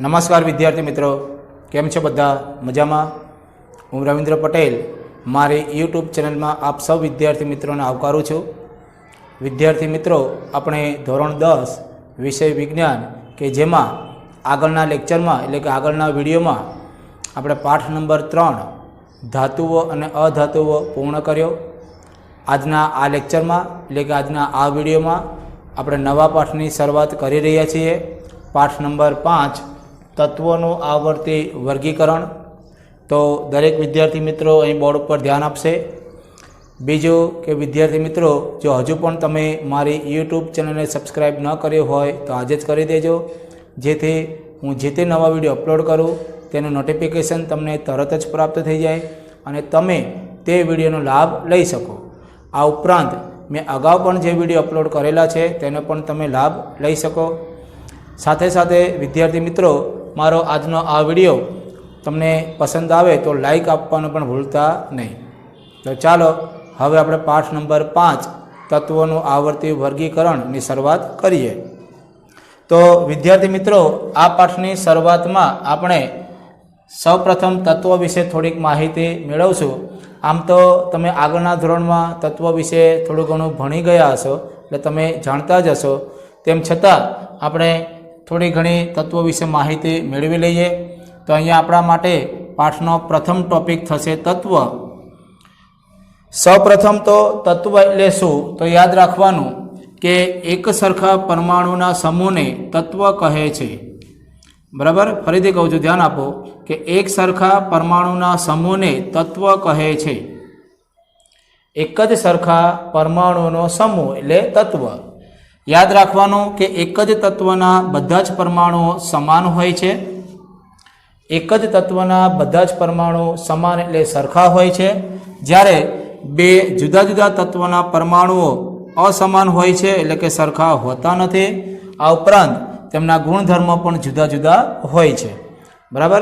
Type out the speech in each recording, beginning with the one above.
नमस्कार विद्यार्थी मित्रों, केम छो बधा मजामां? हूँ रविंद्र पटेल मारी यूट्यूब चेनल में आप सब विद्यार्थी मित्रों ने आवकारूँ छूँ। विद्यार्थी मित्रों, अपने धोरण 10 विषय विज्ञान के जेमा आगळना लेक्चर में एटले के आगळना विडियो में આપણે पाठ नंबर 3 धातुओ अने अधातुओ पूर्ण कर्यो। आजना आ लेक्चर में एटले के आजना आ विडियो में આપણે नवा पाठनी शरूआत करी रह्या छीए। पाठ नंबर 5 तत्वों आवर्ती वर्गीकरण। तो दरेक विद्यार्थी मित्रों अहीं बोर्ड पर ध्यान आपशे। बीजो के विद्यार्थी मित्रों, जो हजू पण तमे मारी यूट्यूब चेनल ने सब्सक्राइब न कर्यो होय तो आज ज करी देजो, जेथी हूँ जे ते नवा विडियो अपलॉड करूँ तेनु नोटिफिकेशन तमने तरत ज प्राप्त थई जाए अने तमे ते विडियोनो लाभ लई शको। आ उपरांत मैं अगाऊ पण जे विडियो अपलॉड करेला छे तेनो पण तमे लाभ लई शको। साथे साथे विद्यार्थी मित्रों, मारो आजनो आ विडियो तमने पसंद आवे तो लाइक आपवानुं पण भूलता नहीं। तो चालो हवे आपणे पाठ नंबर 5 तत्वों आवर्ती वर्गीकरण की शुरुआत करिए। तो विद्यार्थी मित्रों, आ पाठनी शुरुआत में आपणे सौप्रथम तत्व विषे थोड़ीक माहिती मेळवशुं। आम तो तमे आगळना धोरण में तत्व विषे थोड़ुं घणुं भणी गया हशो એટલે તમે જાણતા જ હશો। તેમ છતાં આપણે थोड़ी घणी तत्व विषे माहिती मेळवी लईए। तो अहींया आपणा माटे पाठनो प्रथम टॉपिक थशे तत्व। सौप्रथम तो तत्व एटले शुं? तो याद राखवानुं के एक सरखा परमाणुना समूहने तत्व कहे छे। बराबर, फरीथी कहूं छुं, ध्यान आपो कि एक सरखा परमाणुना समूहने तत्व कहे छे। एक ज सरखा परमाणुनो समूह एटले तत्व। याद राखवानुं कि एक ज तत्वना बधा ज परमाणुओ समान होय छे। एक ज तत्वना बधा ज परमाणु समान एटले सरखा होय छे। ज्यारे बे जुदा जुदा तत्वना परमाणुओ असमान होय छे एटले के सरखा होता नथी। आ उपरांत तेमना गुणधर्म पण जुदा जुदा होय छे। बराबर,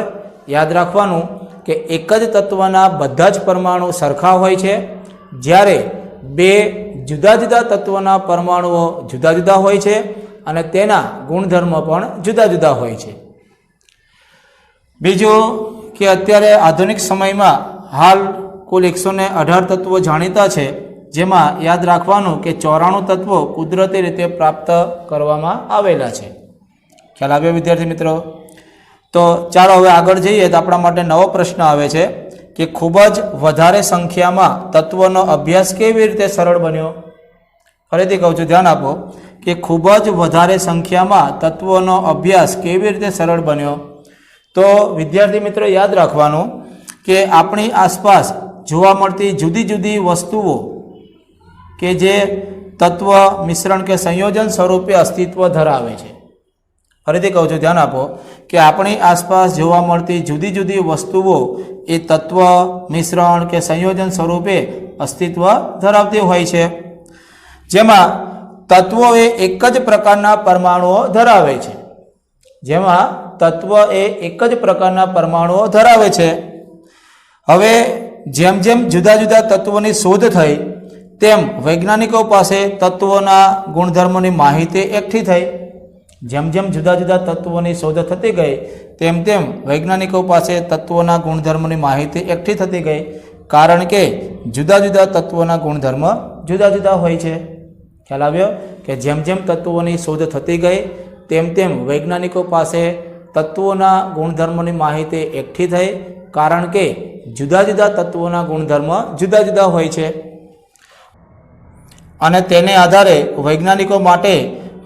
याद राखवानुं कि एक ज तत्वना बधा ज परमाणु सरखा होय छे, ज्यारे बे जुदा जुदा तत्वना परमाणुओ जुदा जुदा होय छे अने तेना गुणधर्म पण जुदा जुदा होय छे। बीजो कि अत्यारे आधुनिक समय में हाल कुल 118 तत्वों जाणीता छे, जेमां याद राखवानुं कि 94 तत्वों कुदरती रीते प्राप्त करवामां आवेला छे। ख्याल आव्यो विद्यार्थी मित्रों? तो चालो हवे आगळ जईए। तो आपणा माटे नवो प्रश्न आवे छे कि खूब ज वधारे संख्या में तत्वों अभ्यास केवी रीते सरल बन्यो। फरीथी कहूं छुं, ध्यान आपो कि खूब ज वधारे संख्या में तत्वों अभ्यास केवी रीते सरल बन्यो। तो विद्यार्थी मित्रों, याद राखवानुं कि आपणी आसपास जोवा मळती जुदी जुदी वस्तुओं के जे तत्व मिश्रण के संयोजन स्वरूपे अस्तित्व धरावे छे। फरीथी कहूं छुं, ध्यान आपो कि आपणी आसपास जोवा मळती जुदी जुदी वस्तुओं ए तत्व मिश्रण के संयोजन स्वरूपे अस्तित्व धरावती होय छे। जेमां तत्वों ए एक ज प्रकारना परमाणुओ धरावे छे। जेमां तत्व ए एक ज प्रकारना परमाणुओ धरावे छे। हवे जेम जेम जुदा जुदा तत्वोनी शोध थई तेम वैज्ञानिकों पासे तत्वोना गुणधर्मोनी माहिती एकठी थई। जेम जेम जुदा जुदा तत्वोनी शोध थती गई तेम तेम वैज्ञानिकों पासे तत्वोना गुणधर्मोनी माहिती एकठी थती गई, कारण के जुदा जुदा तत्वोना गुणधर्म जुदा जुदा होय छे। ख्याल आव्यो कि जेम जेम तत्वोनी शोध थती गई तेम तेम वैज्ञानिकों पासे तत्वोना गुणधर्मोनी माहिती एकठी थई, कारण के जुदा जुदा तत्वोना गुणधर्म जुदा जुदा होय छे। अने तेने आधारे वैज्ञानिकों माटे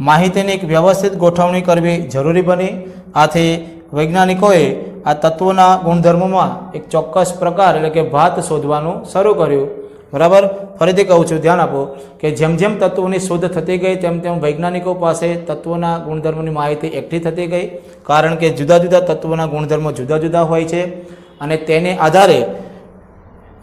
माहितीनी एक व्यवस्थित गोठवणी करवी जरूरी बनी। आथी वैज्ञानिकोए आ तत्वोना गुणधर्मोमां एक चोक्कस प्रकार एटले के भात शोधवानुं शरू कर्युं। बराबर, फरीथी कहूं छुं, ध्यान आपो कि जेम जेम तत्वोनी शोध थती गई तेम तेम वैज्ञानिकों पासे तत्वोना गुणधर्मोनी माहिती एकठी थती गई, कारण के जुदा जुदा तत्वोना गुणधर्मो जुदा जुदा होय छे। अने तेने आधारे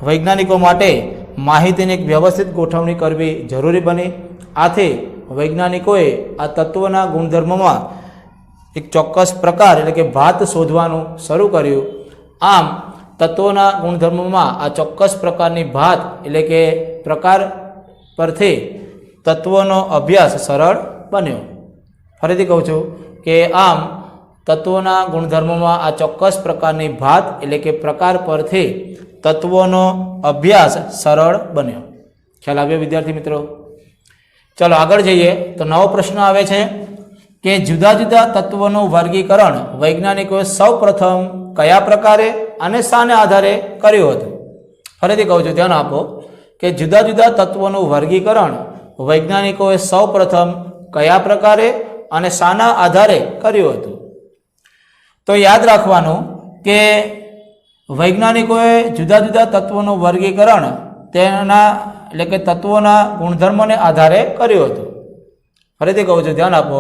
वैज्ञानिकों माटे माहितीनी एक व्यवस्थित गोठवणी करवी जरूरी बनी। आथी वैज्ञानिकोए आ तत्वोना गुणधर्मोमां एक चोक्कस प्रकार एटले के भात शोधवानुं शरू कर्युं। आम तत्वोना गुणधर्मोमां आ चोक्कस प्रकारनी भात एटले के प्रकार परथी तत्वोनो अभ्यास सरळ बन्यो। फरीथी कहूं छुं कि आम તત્વોના ગુણધર્મોમાં આ ચોક્કસ પ્રકારની ભાત એટલે કે પ્રકાર પરથી તત્વોનો અભ્યાસ સરળ બન્યો. ખ્યાલ આવ્યો વિદ્યાર્થી મિત્રો? ચાલો આગળ જઈએ તો નવો પ્રશ્ન આવે છે કે જુદા જુદા તત્વોનું વર્ગીકરણ વૈજ્ઞાનિકોએ સૌ પ્રથમ કયા પ્રકારે અને શાને આધારે કર્યું હતું? ફરીથી કહું છું, ધ્યાન આપો કે જુદા જુદા તત્વોનું વર્ગીકરણ વૈજ્ઞાનિકોએ સૌ પ્રથમ કયા પ્રકારે અને શાના આધારે કર્યું હતું? તો યાદ રાખવાનું કે વૈજ્ઞાનિકોએ જુદા જુદા તત્વોનું વર્ગીકરણ તેના એટલે કે તત્વોના ગુણધર્મોને આધારે કર્યું હતું. ફરીથી કહું છું, ધ્યાન આપો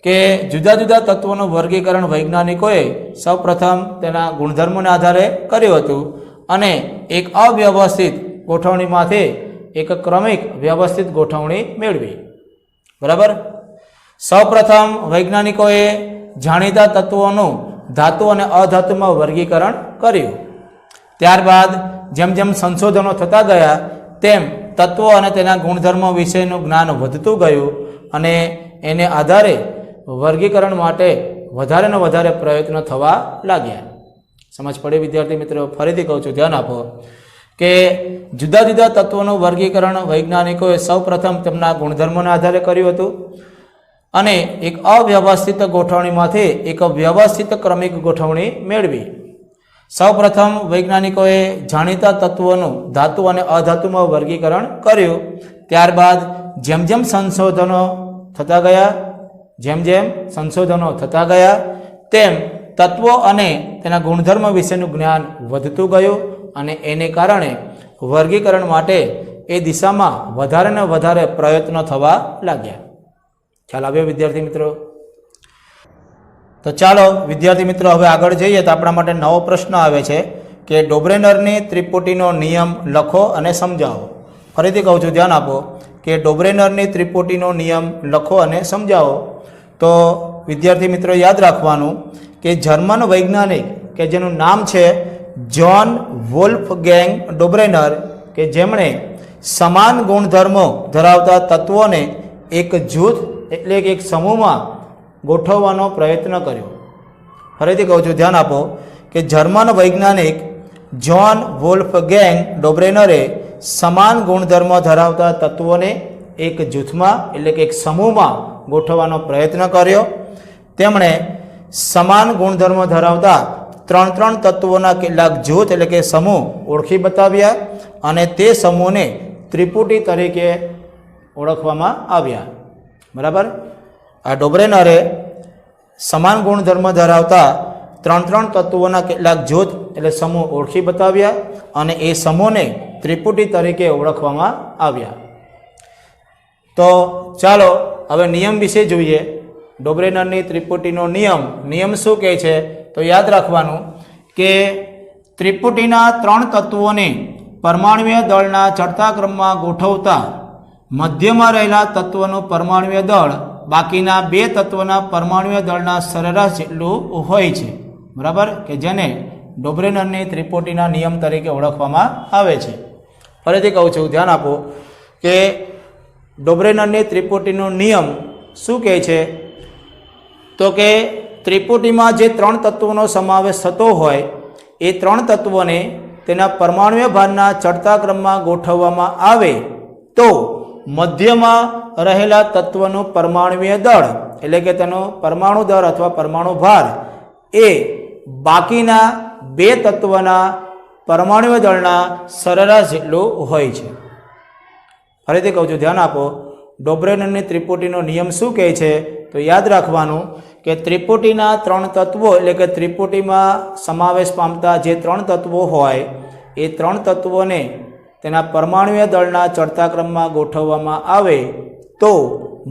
કે જુદા જુદા તત્વોનું વર્ગીકરણ વૈજ્ઞાનિકોએ સૌ પ્રથમ તેના ગુણધર્મોને આધારે કર્યું હતું અને એક અવ્યવસ્થિત ગોઠવણીમાંથી એક ક્રમિક વ્યવસ્થિત ગોઠવણી મેળવી. બરાબર. સૌ પ્રથમ વૈજ્ઞાનિકોએ જાણીતા તત્વોનું ધાતુ અને અધાતુમાં વર્ગીકરણ કર્યું. ત્યારબાદ જેમ જેમ સંશોધનો થતા ગયા તેમ તત્વો અને તેના ગુણધર્મો વિશેનું જ્ઞાન વધતું ગયું અને એને આધારે વર્ગીકરણ માટે વધારે ને વધારે પ્રયત્નો થવા લાગ્યા. સમજ પડી વિદ્યાર્થી મિત્રો? ફરીથી કહું છું, ધ્યાન આપો કે જુદા જુદા તત્વોનું વર્ગીકરણ વૈજ્ઞાનિકોએ સૌ પ્રથમ તેમના ગુણધર્મોના આધારે કર્યું હતું અને એક અવ્યવસ્થિત ગોઠવણીમાંથી એક વ્યવસ્થિત ક્રમિક ગોઠવણી મેળવી. સૌ પ્રથમ વૈજ્ઞાનિકોએ જાણીતા તત્વોનું ધાતુ અને અધાતુમાં વર્ગીકરણ કર્યું. ત્યારબાદ જેમ જેમ સંશોધનો થતા ગયા તેમ તત્વો અને તેના ગુણધર્મ વિશેનું જ્ઞાન વધતું ગયું અને એને કારણે વર્ગીકરણ માટે એ દિશામાં વધારે ને વધારે પ્રયત્નો થવા લાગ્યા. ખ્યાલ આવ્યો વિદ્યાર્થી મિત્રો? તો ચાલો વિદ્યાર્થી મિત્રો હવે આગળ જઈએ તો આપણા માટે નવો પ્રશ્ન આવે છે કે ડોબ્રેનરની ત્રિપુટીનો નિયમ લખો અને સમજાવો. ફરીથી કહું છું, ધ્યાન આપો કે ડોબ્રેનરની ત્રિપુટીનો નિયમ લખો અને સમજાવો. તો વિદ્યાર્થી મિત્રો યાદ રાખવાનું કે જર્મન વૈજ્ઞાનિક કે જેનું નામ છે જ્હોન વોલ્ફગેંગ ડોબ્રેનર કે જેમણે સમાન ગુણધર્મો ધરાવતા તત્વોને એક જૂથ એટલે કે એક સમૂહમાં ગોઠવવાનો પ્રયત્ન કર્યો. ફરીથી કહું છું, ધ્યાન આપો કે જર્મન વૈજ્ઞાનિક જ્હોન વોલ્ફગેંગ ડોબ્રેનરે સમાન ગુણધર્મો ધરાવતા તત્વોને એક જૂથમાં એટલે કે એક સમૂહમાં ગોઠવવાનો પ્રયત્ન કર્યો. તેમણે સમાન ગુણધર્મો ધરાવતા ત્રણ તત્વોના કેટલાક જૂથ એટલે કે સમૂહ ઓળખી બતાવ્યા અને તે સમૂહને ત્રિપુટી તરીકે ઓળખવામાં આવ્યા. બરાબર. આ ડોબ્રેનરે સમાન ગુણધર્મ ધરાવતા ત્રણ તત્વોના કેટલાક જૂથ એટલે સમૂહ ઓળખી બતાવ્યા અને એ સમૂહને ત્રિપુટી તરીકે ઓળખવામાં આવ્યા. તો ચાલો હવે નિયમ વિશે જોઈએ. ડોબ્રેનરની ત્રિપુટીનો નિયમ શું કહે છે? તો યાદ રાખવાનું કે ત્રિપુટીના ત્રણ તત્વોને પરમાણુય દળના ચડતા ક્રમમાં ગોઠવતા મધ્યમાં રહેલા તત્વનું પરમાણુય દળ બાકીના બે તત્વોના પરમાણુય દળના સરેરાશ જેટલું હોય છે. બરાબર, કે જેને ડોબ્રેનરની ત્રિપુટીના નિયમ તરીકે ઓળખવામાં આવે છે. ફરીથી કહું છું, ધ્યાન આપો કે ડોબ્રેનરની ત્રિપુટીનો નિયમ શું કહે છે? તો કે ત્રિપુટીમાં જે ત્રણ તત્વોનો સમાવેશ થતો હોય એ ત્રણ તત્વોને તેના પરમાણુય ભારના ચડતા ક્રમમાં ગોઠવવામાં આવે તો મધ્યમાં રહેલા તત્વનું પરમાણુય દળ એટલે કે તેનો પરમાણુ દર અથવા પરમાણુ ભાર એ બાકીના બે તત્વના પરમાણુય દળના સરેરાશ જેટલું હોય છે. ફરીથી કહું છું, ધ્યાન આપો. ડોબ્રેનરની ત્રિપુટીનો નિયમ શું કહે છે? તો યાદ રાખવાનું કે ત્રિપુટીના ત્રણ તત્વો એટલે કે ત્રિપુટીમાં સમાવેશ પામતા જે ત્રણ તત્વો હોય એ ત્રણ તત્વોને તેના પરમાણુય દળના ચડતા ક્રમમાં ગોઠવવામાં આવે તો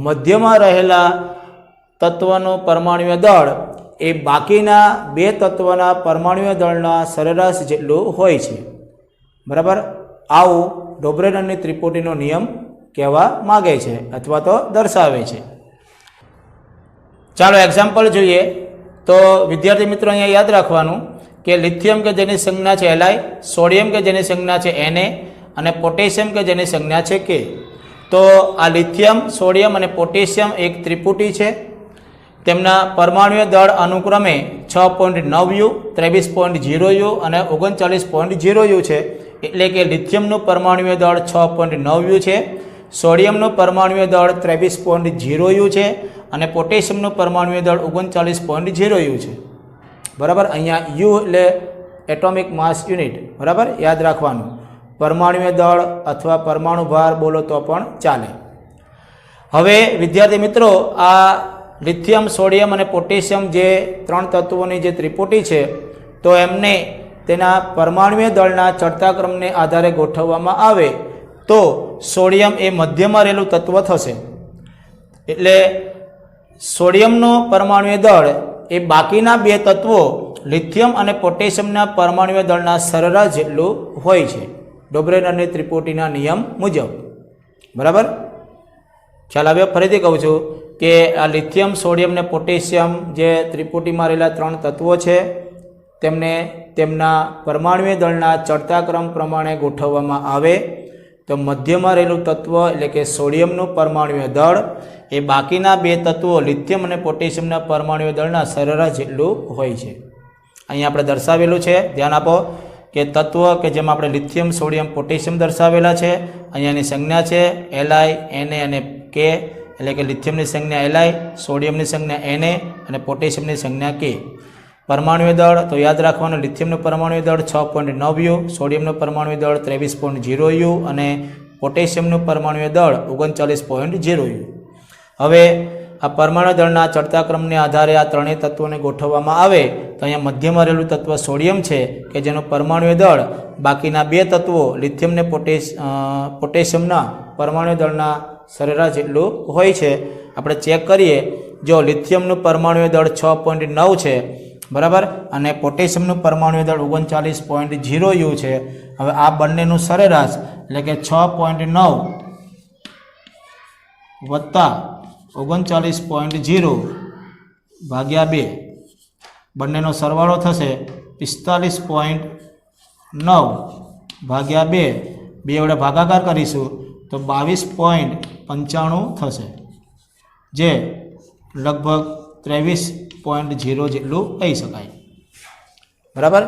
મધ્યમાં રહેલા તત્વનું પરમાણુય દળ એ બાકીના બે તત્વના પરમાણુય દળના સરેરાશ જેટલું હોય છે. બરાબર. આવું ડોબ્રેનરની ત્રિપુટીનો નિયમ કહેવા માગે છે અથવા તો દર્શાવે છે. ચાલો એક્ઝામ્પલ જોઈએ. તો વિદ્યાર્થી મિત્રો અહીંયા યાદ રાખવાનું કે લિથિયમ કે જેની સંજ્ઞા છે Li, સોડિયમ કે જેની સંજ્ઞા છે Na અને પોટેશિયમ કે જેની સંજ્ઞા છે K. તો આ લિથિયમ, સોડિયમ અને પોટેશિયમ એક ત્રિપુટી છે તેમના પરમાણુય દળ અનુક્રમે 6.9U, 23.0U અને 39.0U છે. એટલે કે લિથિયમનું પરમાણુય દળ 6.9U છે, સોડિયમનું પરમાણુય દળ 23.0U છે અને પોટેશિયમનું પરમાણુય દળ 39.0U છે. બરાબર. અહીંયા યુ એટલે એટોમિક માસ યુનિટ. બરાબર, યાદ રાખવાનું. પરમાણુય દળ અથવા પરમાણુ ભાર બોલો તો પણ ચાલે. હવે વિદ્યાર્થી મિત્રો, આ લિથિયમ, સોડિયમ અને પોટેશિયમ જે ત્રણ તત્વોની જે ત્રિપુટી છે, તો એમને તેના પરમાણુય દળના ચડતા ક્રમને આધારે ગોઠવવામાં આવે તો સોડિયમ એ મધ્યમાં રહેલું તત્વ થશે. એટલે સોડિયમનું પરમાણુય દળ એ બાકીના બે તત્વો લિથિયમ અને પોટેશિયમના પરમાણુય દળના સરેરાશ જેટલું હોય છે, ડોબ્રેનરની ત્રિપુટીના નિયમ મુજબ. બરાબર, ખ્યાલ આવ્યો? ફરીથી કહું છું કે આ લિથિયમ, સોડિયમ ને પોટેશિયમ જે ત્રિપુટીમાં રહેલા ત્રણ તત્વો છે, તેમને તેમના પરમાણુય દળના ચડતા ક્રમ પ્રમાણે ગોઠવવામાં આવે તો મધ્યમાં રહેલું તત્વ એટલે કે સોડિયમનું પરમાણુય દળ એ બાકીના બે તત્વો લિથિયમ અને પોટેશિયમના પરમાણુય દળના સરેરાશ જેટલું હોય છે. અહીંયા આપણે દર્શાવેલું છે, ધ્યાન આપો કે તત્વ કે જેમાં આપણે લિથિયમ, સોડિયમ, પોટેશિયમ દર્શાવેલા છે. અહીંયાની સંજ્ઞા છે Li, Na અને K. એટલે કે લિથિયમની સંજ્ઞા Li, સોડિયમની સંજ્ઞા Na અને પોટેશિયમની સંજ્ઞા K. પરમાણુય દળ તો યાદ રાખવાનું, લિથિયમનું પરમાણુય દળ 6.9U, સોડિયમનું પરમાણુય દળ 23.0U અને પોટેશિયમનું પરમાણુય દળ 39.0U. હવે આ પરમાણુ દળના ચડતા ક્રમને આધારે આ ત્રણેય તત્વોને ગોઠવવામાં આવે તો અહીંયા મધ્યમાં રહેલું તત્વ સોડિયમ છે કે જેનું પરમાણુય દળ બાકીના બે તત્વો લિથિયમ ને પોટેશિયમના પરમાણુય દળના સરેરાશ જેટલું હોય છે. આપણે ચેક કરીએ, જો લિથિયમનું પરમાણુય દળ 6.9 છે, બરાબર, અને પોટેશિયમનું પરમાણુય દળ 39.0U છે. હવે આ બંનેનું સરેરાશ એટલે કે 6.9 વત્તા 39.0 ભાગ્યા 2, બંનેનો સરવાળો થશે 45.9 ભાગ્યા 2. 2 વડે ભાગાકાર કરીશું તો 22.95 થશે, જે લગભગ 23.0 જેટલું કહી શકાય. બરાબર.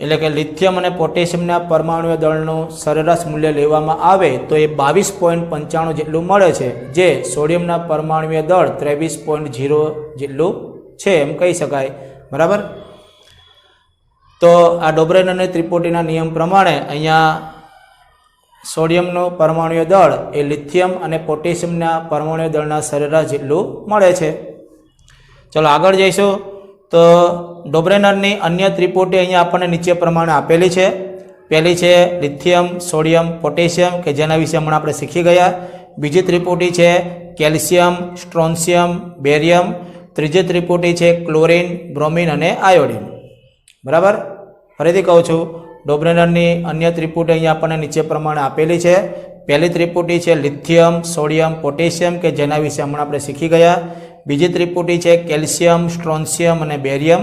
એટલે કે લિથિયમ અને પોટેશિયમના પરમાણુય દળનું સરેરાશ મૂલ્ય લેવામાં આવે તો એ 22.95 જેટલું મળે છે, જે સોડિયમના પરમાણુય દળ 23.0 જેટલું છે એમ કહી શકાય. બરાબર. તો આ ડોબ્રેનરની ત્રિપુટીના નિયમ પ્રમાણે અહીંયા સોડિયમનું પરમાણુય દળ એ લિથિયમ અને પોટેશિયમના પરમાણુય દળના સરેરાશ જેટલું મળે છે. ચલો આગળ જઈશું. તો ડોબ્રેનરની અન્ય ત્રિપુટી અહીંયા આપણને નીચે પ્રમાણે આપેલી છે. પહેલી છે લિથિયમ, સોડિયમ, પોટેશિયમ કે જેના વિશે હમણાં આપણે શીખી ગયા. બીજી ત્રિપુટી છે કેલ્શિયમ, સ્ટ્રોન્શિયમ, બેરિયમ. ત્રીજી ત્રિપુટી છે ક્લોરિન, બ્રોમિન અને આયોડિન. બરાબર. ફરીથી કહું છું, ડોબ્રેનરની અન્ય ત્રિપુટી અહીંયા આપણને નીચે પ્રમાણે આપેલી છે. પહેલી ત્રિપુટી છે લિથિયમ, સોડિયમ, પોટેશિયમ કે જેના વિશે હમણાં આપણે શીખી ગયા. બીજી ત્રિપુટી છે કેલ્શિયમ, સ્ટ્રોન્શિયમ અને બેરિયમ.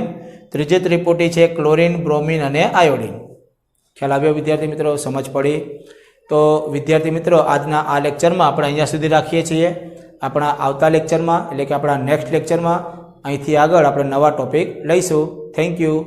ત્રીજી ત્રિપુટી છે ક્લોરિન, બ્રોમિન અને આયોડિન. ખ્યાલ આવ્યો વિદ્યાર્થી મિત્રો? સમજ પડી? તો વિદ્યાર્થી મિત્રો, આજના આ લેક્ચરમાં આપણે અહીંયા સુધી રાખીએ છીએ. આપણા આવતા લેક્ચરમાં એટલે કે આપણા નેક્સ્ટ લેક્ચરમાં અહીંથી આગળ આપણે નવા ટોપિક લઈશું. Thank you.